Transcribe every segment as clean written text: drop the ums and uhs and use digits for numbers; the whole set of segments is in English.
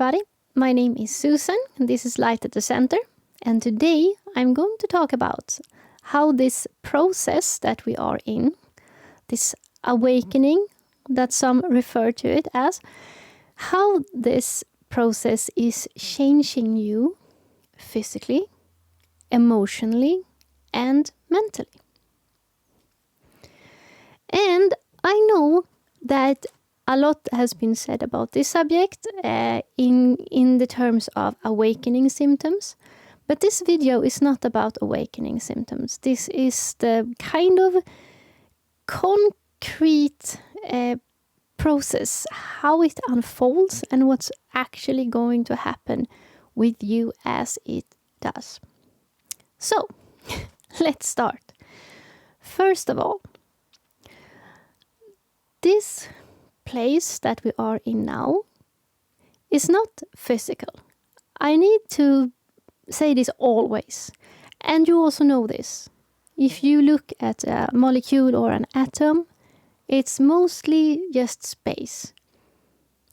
everybody. My name is Susan, and this is Light at the Center. And today I'm going to talk about how this process that we are in, this awakening that some refer to it as, how this process is changing you physically, emotionally, and mentally. And I know that a lot has been said about this subject in the terms of awakening symptoms, but this video is not about awakening symptoms. This is the kind of concrete process, how it unfolds and what's actually going to happen with you as it does. So, let's start. First of all, this place that we are in now is not physical. I need to say this always, and you also know this. If you look at a molecule or an atom, it's mostly just space.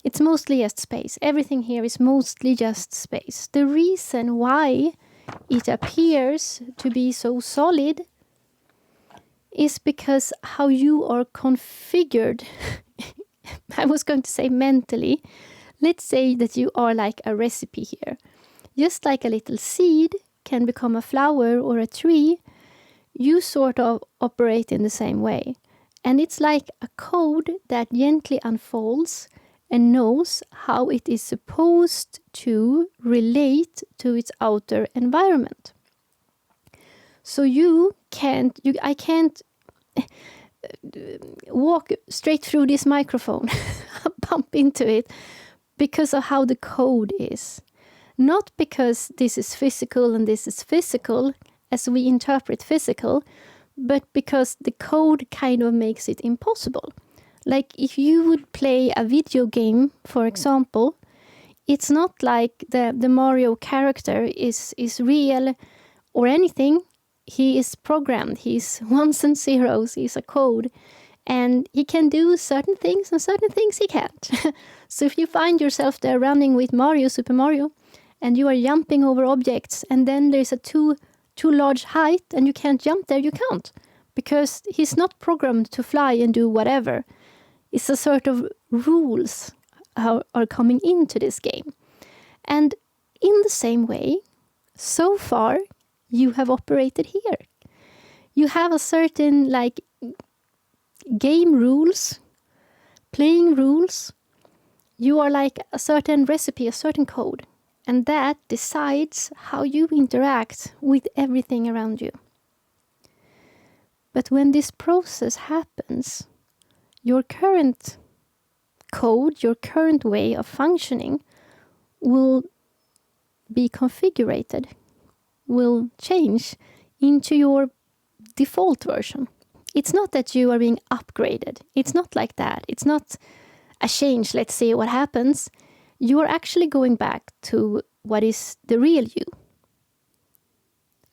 It's mostly just space. Everything here is mostly just space. The reason why it appears to be so solid is because how you are configured. I was going to say mentally. Let's say that you are like a recipe here. Just like a little seed can become a flower or a tree, you sort of operate in the same way. And it's like a code that gently unfolds and knows how it is supposed to relate to its outer environment. So I can't walk straight through this microphone, bump into it, because of how the code is. Not because this is physical and this is physical, as we interpret physical, but because the code kind of makes it impossible. Like if you would play a video game, for example, it's not like the Mario character is real or anything. He is programmed. He's ones and zeros. He's a code. And he can do certain things and certain things he can't. So if you find yourself there running with Super Mario, and you are jumping over objects, and then there's a too large height and you can't jump there, you can't. Because he's not programmed to fly and do whatever. It's a sort of rules are coming into this game. And in the same way, so far, you have operated here. You have a certain like game rules, playing rules. You are like a certain recipe, a certain code. And that decides how you interact with everything around you. But when this process happens, your current code, your current way of functioning will be configured, will change into your default version. It's not that you are being upgraded. It's not like that. It's not a change, let's see what happens. You are actually going back to what is the real you.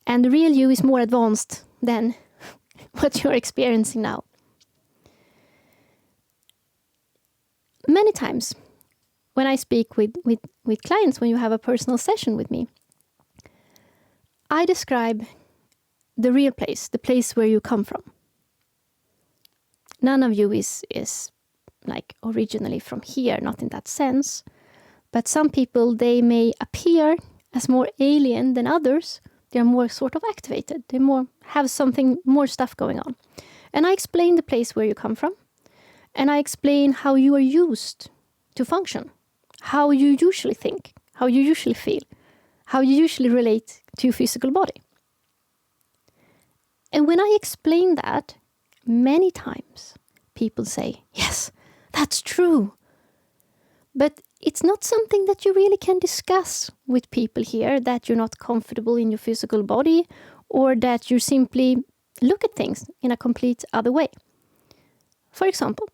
And the real you is more advanced than what you're experiencing now. Many times when I speak with clients, when you have a personal session with me, I describe the real place, the place where you come from. None of you is like originally from here, not in that sense. But some people, they may appear as more alien than others. They're more sort of activated. They have something more stuff going on. And I explain the place where you come from. And I explain how you are used to function. How you usually think. How you usually feel. How you usually relate to your physical body. And when I explain that, many times people say, yes, that's true. But it's not something that you really can discuss with people here, that you're not comfortable in your physical body, or that you simply look at things in a complete other way. For example,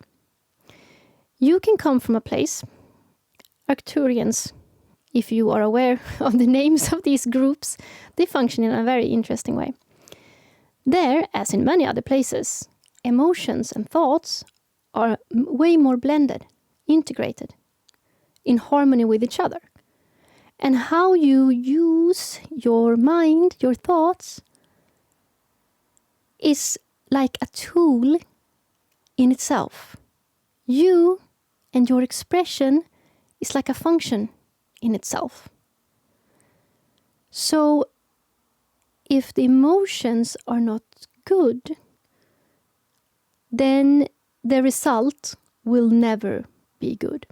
you can come from a place, Arcturians, if you are aware of the names of these groups, they function in a very interesting way. There, as in many other places, emotions and thoughts are way more blended, integrated, in harmony with each other. And how you use your mind, your thoughts, is like a tool in itself. You and your expression is like a function in itself. So if the emotions are not good, then the result will never be good.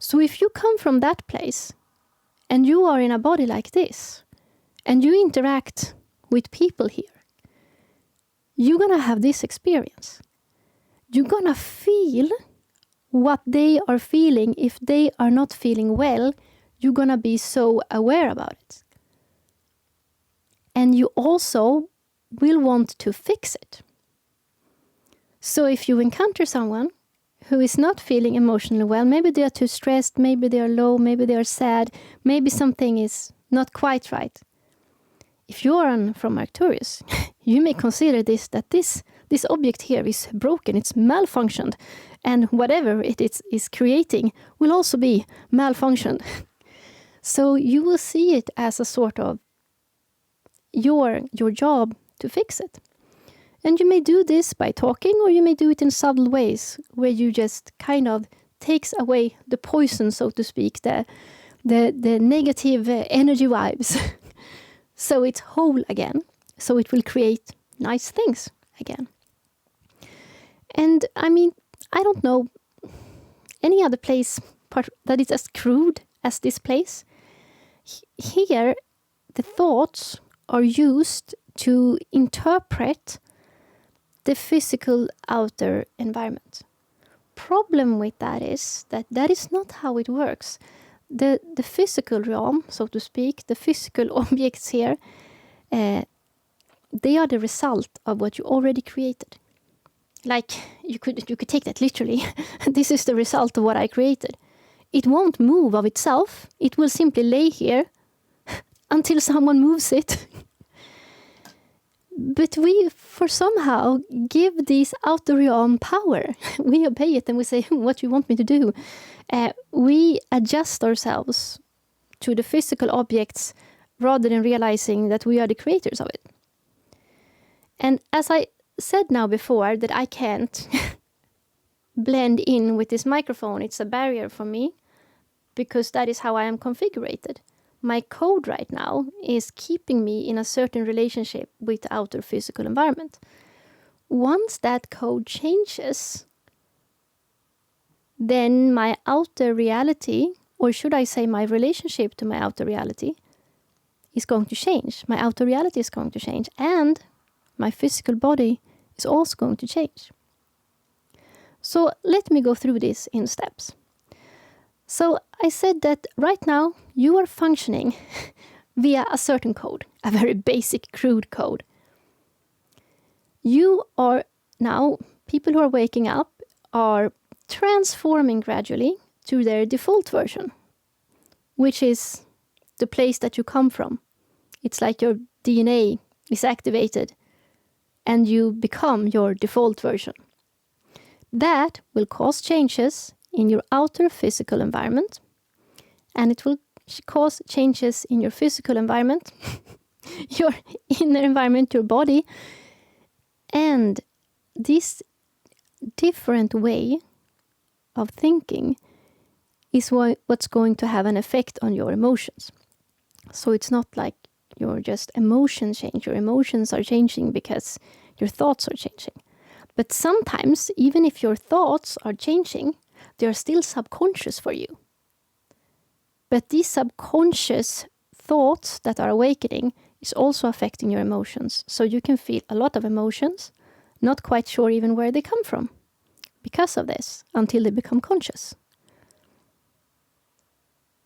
So if you come from that place and you are in a body like this and you interact with people here, you're gonna have this experience. You're gonna feel what they are feeling. If they are not feeling well, you're gonna be so aware about it. And you also will want to fix it. So if you encounter someone who is not feeling emotionally well, maybe they are too stressed, maybe they are low, maybe they are sad, maybe something is not quite right. If you are from Arcturus, you may consider this object here is broken, it's malfunctioned, and whatever it is creating will also be malfunctioned. So you will see it as a sort of your job to fix it. And you may do this by talking, or you may do it in subtle ways, where you just kind of takes away the poison, so to speak, the negative energy vibes. So it's whole again. So it will create nice things again. And I mean, I don't know any other place that is as crude as this place. Here, the thoughts are used to interpret the physical outer environment. Problem with that is that is not how it works. The physical realm, so to speak, the physical objects here, they are the result of what you already created. Like, you could take that literally. This is the result of what I created. It won't move of itself. It will simply lay here until someone moves it. But we, for somehow, give these outer realm power. We obey it and we say, what do you want me to do? We adjust ourselves to the physical objects rather than realizing that we are the creators of it. And as I said now before, that I can't blend in with this microphone, it's a barrier for me, because that is how I am configured. My code right now is keeping me in a certain relationship with the outer physical environment. Once that code changes, then my outer reality, or should I say my relationship to my outer reality, is going to change. My outer reality is going to change, and my physical body is also going to change. So let me go through this in steps. So I said that right now you are functioning via a certain code, a very basic, crude code. You are now, people who are waking up are transforming gradually to their default version, which is the place that you come from. It's like your DNA is activated and you become your default version. That will cause changes in your outer physical environment, and it will cause changes in your physical environment, your inner environment, your body. And this different way of thinking is what's going to have an effect on your emotions. So it's not like your just emotions change. Your emotions are changing because your thoughts are changing. But sometimes, even if your thoughts are changing, they are still subconscious for you. But these subconscious thoughts that are awakening is also affecting your emotions. So you can feel a lot of emotions, not quite sure even where they come from because of this, until they become conscious.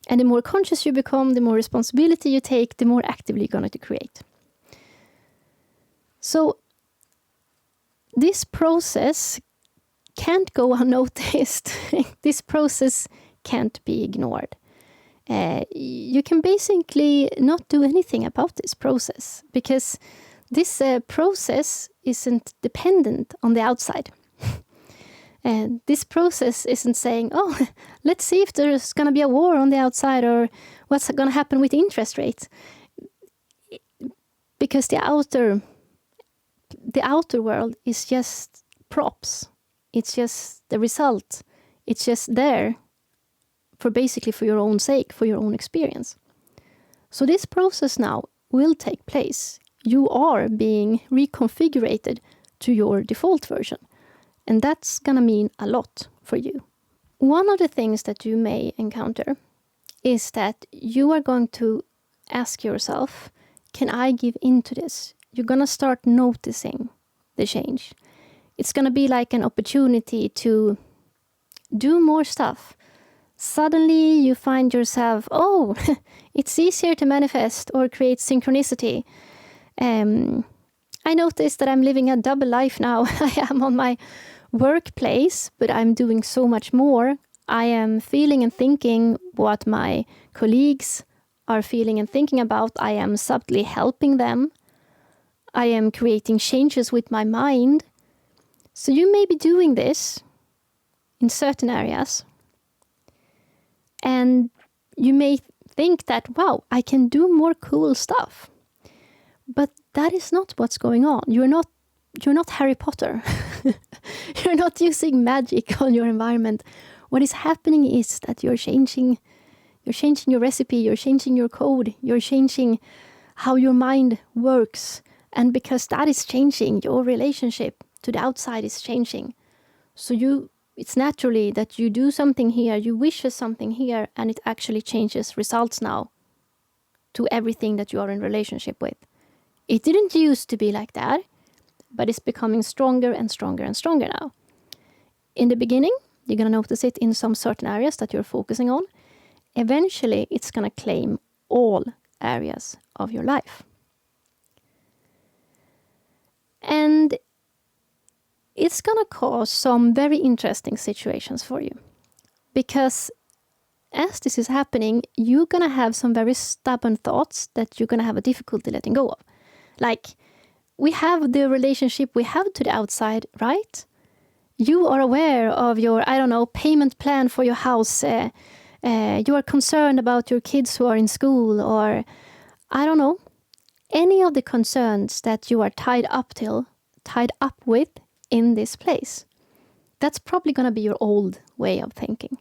And the more conscious you become, the more responsibility you take, the more actively you're going to create. So this process can't go unnoticed. This process can't be ignored. You can basically not do anything about this process, because this process isn't dependent on the outside. And this process isn't saying, oh, let's see if there's going to be a war on the outside or what's going to happen with interest rates. Because the outer world is just props. It's just the result. It's just there for your own sake, for your own experience. So this process now will take place. You are being reconfigured to your default version. And that's going to mean a lot for you. One of the things that you may encounter is that you are going to ask yourself, can I give in to this? You're going to start noticing the change. It's going to be like an opportunity to do more stuff. Suddenly you find yourself, oh, it's easier to manifest or create synchronicity. I noticed that I'm living a double life now. I am on my workplace, but I'm doing so much more. I am feeling and thinking what my colleagues are feeling and thinking about. I am subtly helping them. I am creating changes with my mind. So you may be doing this in certain areas. And you may think that, wow, I can do more cool stuff. But that is not what's going on. You're not Harry Potter. You're not using magic on your environment. What is happening is that you're changing your recipe, you're changing your code, you're changing how your mind works. And because that is changing, your relationship to the outside is changing. So it's naturally that you do something here, you wish for something here, and it actually changes results now to everything that you are in relationship with. It didn't used to be like that, but it's becoming stronger and stronger and stronger now. In the beginning, you're going to notice it in some certain areas that you're focusing on. Eventually, it's going to claim all areas of your life. And it's going to cause some very interesting situations for you. Because as this is happening, you're going to have some very stubborn thoughts that you're going to have a difficulty letting go of. Like, we have the relationship we have to the outside, right? You are aware of your, payment plan for your house. You are concerned about your kids who are in school, or, any of the concerns that you are tied up with in this place. That's probably going to be your old way of thinking.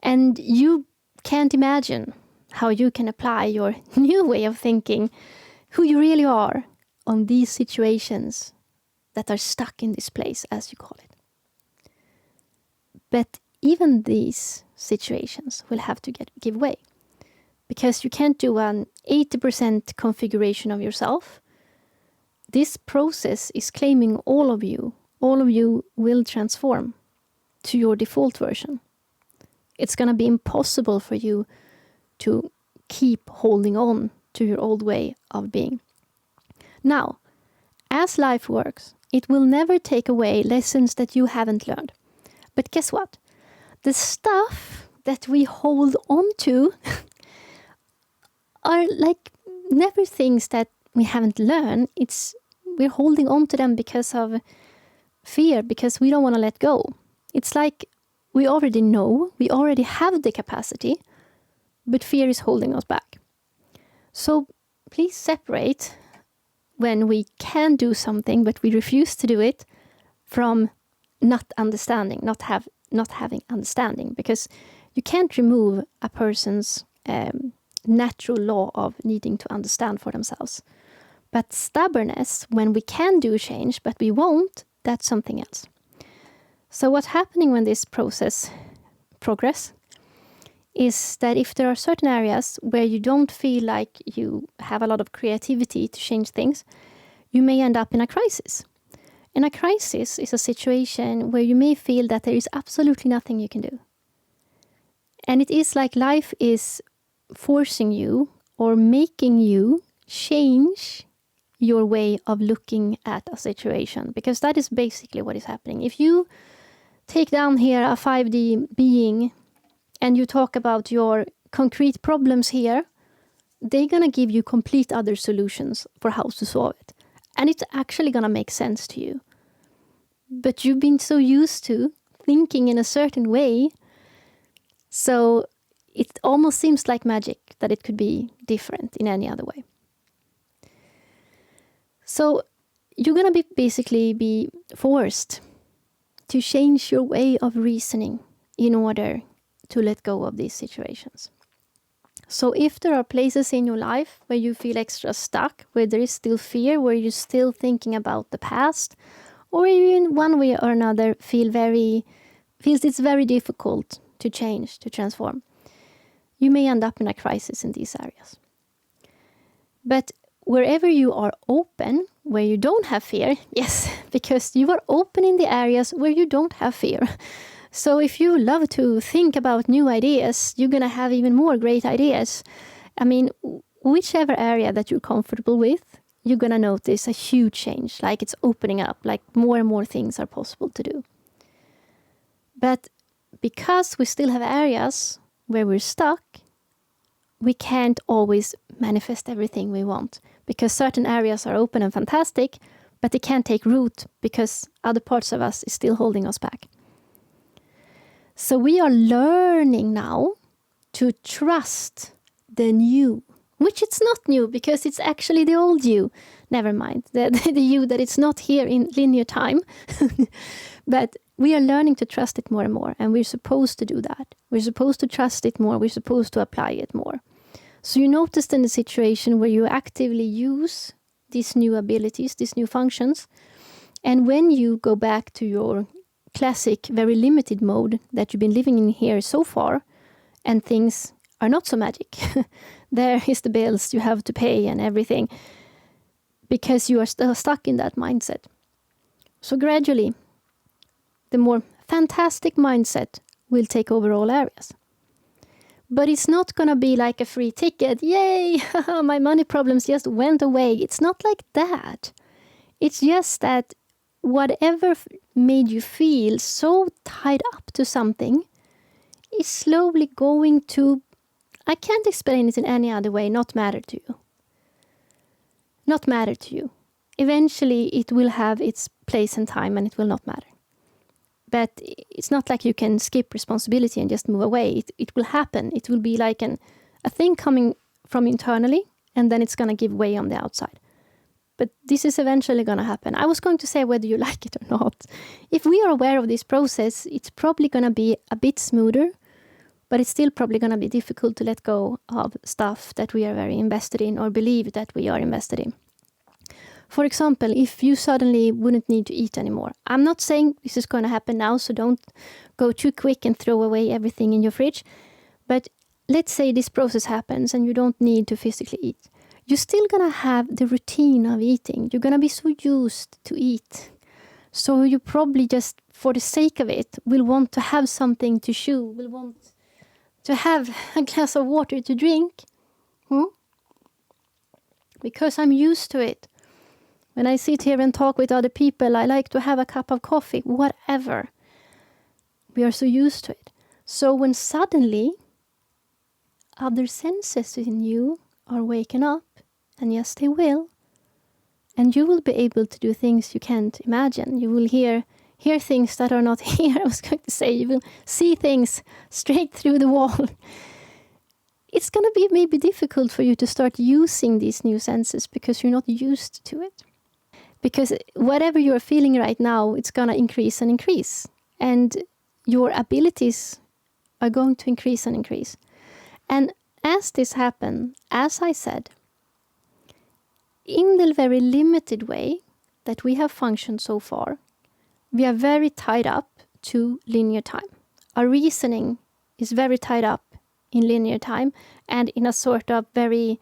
And you can't imagine how you can apply your new way of thinking, who you really are, on these situations that are stuck in this place, as you call it. But even these situations will have to give way, because you can't do an 80% configuration of yourself. This process is claiming all of you. All of you will transform to your default version. It's going to be impossible for you to keep holding on to your old way of being. Now, as life works, it will never take away lessons that you haven't learned. But guess what? The stuff that we hold on to are like never things that we haven't learned. We're holding on to them because of fear, because we don't want to let go. It's like we already know, we already have the capacity, but fear is holding us back. So please separate when we can do something, but we refuse to do it, from not understanding, not having understanding, because you can't remove a person's natural law of needing to understand for themselves. But stubbornness, when we can do change, but we won't, that's something else. So what's happening when this progress is that if there are certain areas where you don't feel like you have a lot of creativity to change things, you may end up in a crisis. And a crisis is a situation where you may feel that there is absolutely nothing you can do. And it is like life is forcing you or making you change your way of looking at a situation, because that is basically what is happening. If you take down here a 5D being and you talk about your concrete problems here, they're going to give you complete other solutions for how to solve it. And it's actually going to make sense to you. But you've been so used to thinking in a certain way. So it almost seems like magic that it could be different in any other way. So you're going to basically be forced to change your way of reasoning in order to let go of these situations. So if there are places in your life where you feel extra stuck, where there is still fear, where you're still thinking about the past, or you in one way or another feels it's very difficult to change, to transform, you may end up in a crisis in these areas. But wherever you are open, where you don't have fear, yes, because you are open in the areas where you don't have fear. So if you love to think about new ideas, you're going to have even more great ideas. I mean, whichever area that you're comfortable with, you're going to notice a huge change, like it's opening up, like more and more things are possible to do. But because we still have areas where we're stuck, we can't always manifest everything we want, because certain areas are open and fantastic, but they can't take root because other parts of us is still holding us back. So we are learning now to trust the new, which it's not new because it's actually the old you. Never mind, the you that it's not here in linear time. But we are learning to trust it more and more, and we're supposed to do that. We're supposed to trust it more. We're supposed to apply it more. So you noticed in the situation where you actively use these new abilities, these new functions, and when you go back to your classic, very limited mode that you've been living in here so far, and things are not so magic. There is the bills you have to pay and everything, because you are still stuck in that mindset. So gradually, the more fantastic mindset will take over all areas. But it's not going to be like a free ticket. Yay, my money problems just went away. It's not like that. It's just that whatever made you feel so tied up to something is slowly going to, I can't explain it in any other way, not matter to you. Not matter to you. Eventually it will have its place and time and it will not matter. But it's not like you can skip responsibility and just move away. It will happen. It will be like a thing coming from internally, and then it's going to give way on the outside. But this is eventually going to happen. I was going to say whether you like it or not. If we are aware of this process, it's probably going to be a bit smoother, but it's still probably going to be difficult to let go of stuff that we are very invested in or believe that we are invested in. For example, if you suddenly wouldn't need to eat anymore. I'm not saying this is going to happen now, so don't go too quick and throw away everything in your fridge. But let's say this process happens and you don't need to physically eat. You're still going to have the routine of eating. You're going to be so used to eat. So you probably just, for the sake of it, will want to have something to chew, will want to have a glass of water to drink. Because I'm used to it. When I sit here and talk with other people, I like to have a cup of coffee, whatever. We are so used to it. So when suddenly other senses in you are waking up, and yes, they will, and you will be able to do things you can't imagine. You will hear things that are not here. I was going to say, you will see things straight through the wall. It's going to be maybe difficult for you to start using these new senses because you're not used to it. Because whatever you're feeling right now, it's going to increase and increase. And your abilities are going to increase and increase. And as this happens, as I said, in the very limited way that we have functioned so far, we are very tied up to linear time. Our reasoning is very tied up in linear time and in a sort of very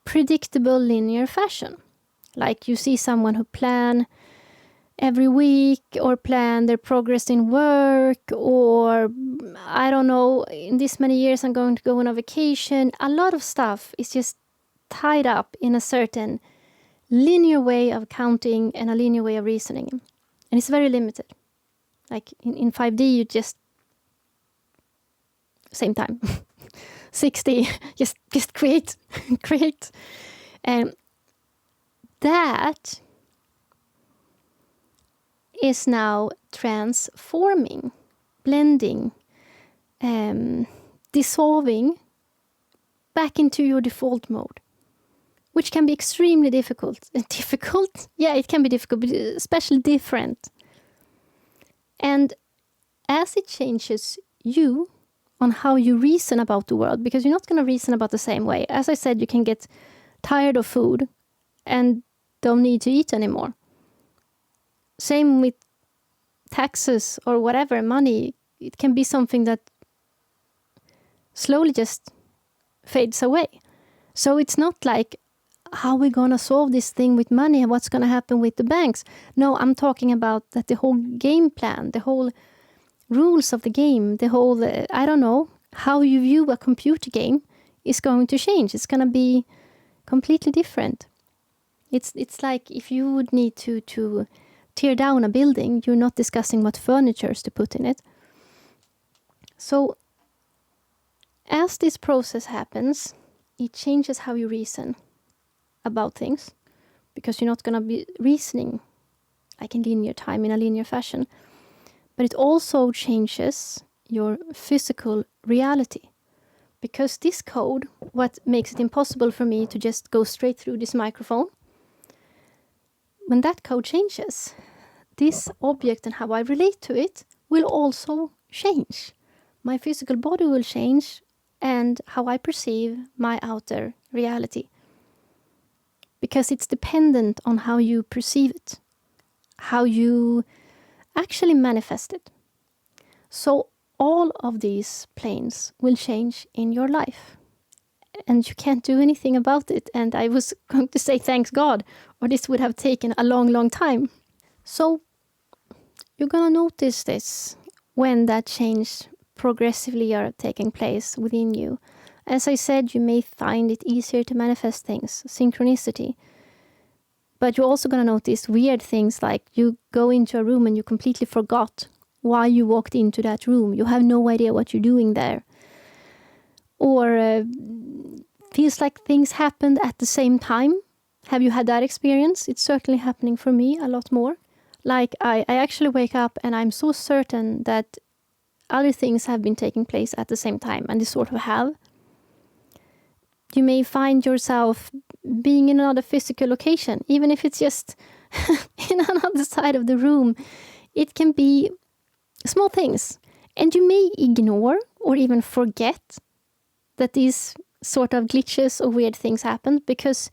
predictable linear fashion. Like you see someone who plan every week or plan their progress in work, or I don't know, in this many years I'm going to go on a vacation. A lot of stuff is just tied up in a certain linear way of counting and a linear way of reasoning. And it's very limited. Like in 5D, you just same time. 60, just create. And that is now transforming blending, dissolving back into your default mode, which can be extremely difficult. Difficult? Yeah, it can be difficult, but especially different. And as it changes you on how you reason about the world, because you're not going to reason about the same way. As I said, you can get tired of food and don't need to eat anymore. Same with taxes or whatever, money. It can be something that slowly just fades away. So it's not like, how are we going to solve this thing with money and what's going to happen with the banks? No, I'm talking about that the whole game plan, the whole rules of the game, the whole, I don't know, how you view a computer game is going to change. It's going to be completely different. It's like if you would need to tear down a building, you're not discussing what furnitures to put in it. So as this process happens, it changes how you reason about things, because you're not going to be reasoning like in linear time, in a linear fashion. But it also changes your physical reality, because this code, what makes it impossible for me to just go straight through this microphone, when that code changes, this object and how I relate to it will also change. My physical body will change, and how I perceive my outer reality. Because it's dependent on how you perceive it, how you actually manifest it. So all of these planes will change in your life. And you can't do anything about it. And I was going to say thanks God, or this would have taken a long, long time. So you're going to notice this when that change progressively are taking place within you. As I said, you may find it easier to manifest things, synchronicity. But you're also going to notice weird things, like you go into a room and you completely forgot why you walked into that room. You have no idea what you're doing there. Or feels like things happened at the same time. Have you had that experience? It's certainly happening for me a lot more. Like I actually wake up and I'm so certain that other things have been taking place at the same time, and they sort of have. You may find yourself being in another physical location, even if it's just in another side of the room. It can be small things. And you may ignore or even forget that these sort of glitches or weird things happen, because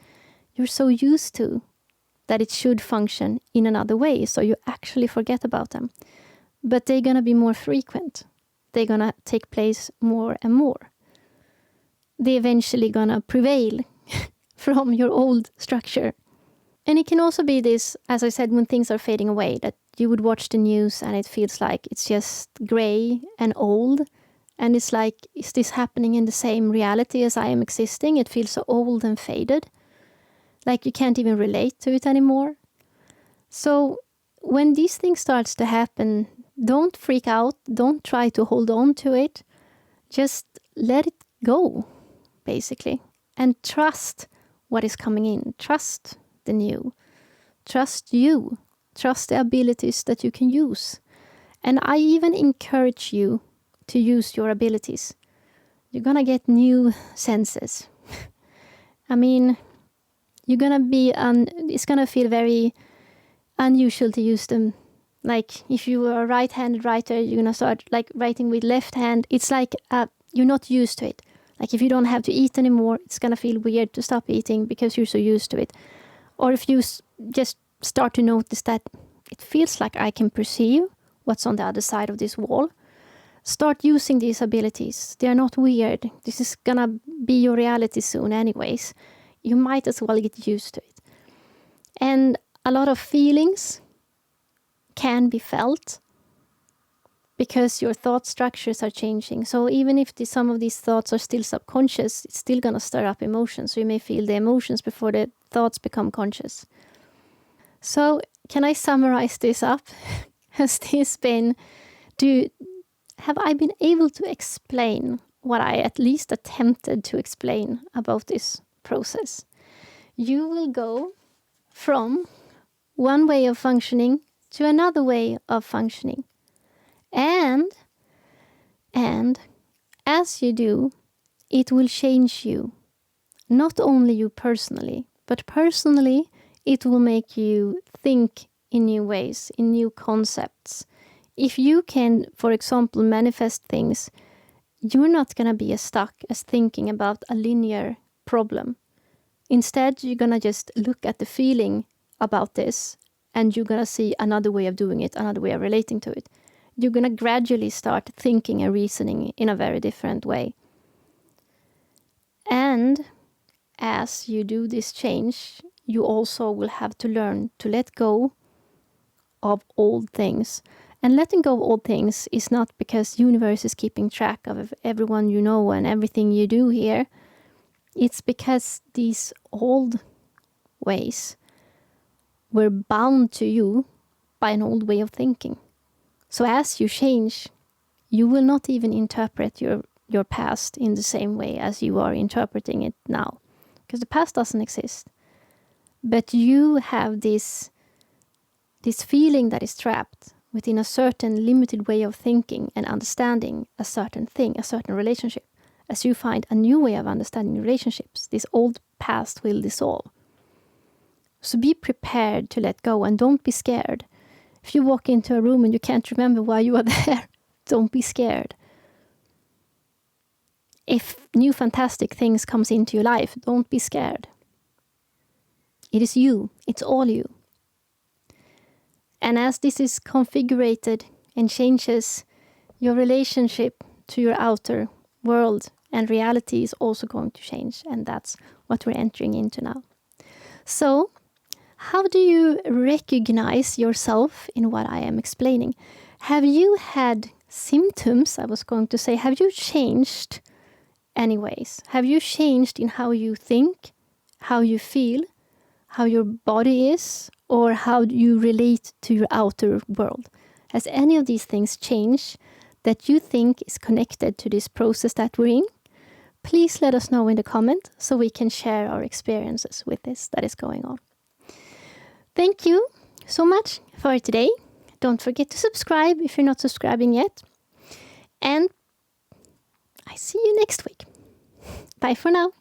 you're so used to that it should function in another way. So you actually forget about them. But they're going to be more frequent. They're going to take place more and more. They're eventually going to prevail from your old structure. And it can also be this, as I said, when things are fading away, that you would watch the news and it feels like it's just gray and old. And it's like, is this happening in the same reality as I am existing? It feels so old and faded. Like you can't even relate to it anymore. So when these things starts to happen, don't freak out. Don't try to hold on to it. Just let it go, basically. And trust what is coming in. Trust the new. Trust you. Trust the abilities that you can use. And I even encourage you to use your abilities. You're gonna get new senses. I mean, you're gonna be it's gonna feel very unusual to use them. Like if you are a right-handed writer, you're gonna start like writing with left hand. It's like you're not used to it. Like if you don't have to eat anymore, it's gonna feel weird to stop eating because you're so used to it. Or if you just start to notice that it feels like I can perceive what's on the other side of this wall, start using these abilities. They are not weird. This is gonna be your reality soon anyways. You might as well get used to it. And a lot of feelings can be felt because your thought structures are changing. So even if some of these thoughts are still subconscious, it's still gonna stir up emotions. So you may feel the emotions before the thoughts become conscious. So can I summarize this up? Has this been... Have I been able to explain what I at least attempted to explain about this process? You will go from one way of functioning to another way of functioning. And And as you do, it will change you. Not only you personally, but personally, it will make you think in new ways, in new concepts. If you can, for example, manifest things, you're not going to be as stuck as thinking about a linear problem. Instead, you're going to just look at the feeling about this, and you're going to see another way of doing it, another way of relating to it. You're going to gradually start thinking and reasoning in a very different way. And as you do this change, you also will have to learn to let go of old things. And letting go of old things is not because the universe is keeping track of everyone you know and everything you do here. It's because these old ways were bound to you by an old way of thinking. So as you change, you will not even interpret your past in the same way as you are interpreting it now. Because the past doesn't exist. But you have this feeling that is trapped within a certain limited way of thinking and understanding a certain thing, a certain relationship. As you find a new way of understanding relationships, this old past will dissolve. So be prepared to let go and don't be scared. If you walk into a room and you can't remember why you are there, don't be scared. If new fantastic things comes into your life, don't be scared. It is you. It's all you. And as this is configured and changes, your relationship to your outer world and reality is also going to change. And that's what we're entering into now. So, how do you recognize yourself in what I am explaining? Have you had symptoms? I was going to say, have you changed anyways? Have you changed in how you think, how you feel, how your body is, or how you relate to your outer world? Has any of these things changed that you think is connected to this process that we're in? Please let us know in the comment so we can share our experiences with this that is going on. Thank you so much for today. Don't forget to subscribe if you're not subscribing yet. And I see you next week. Bye for now.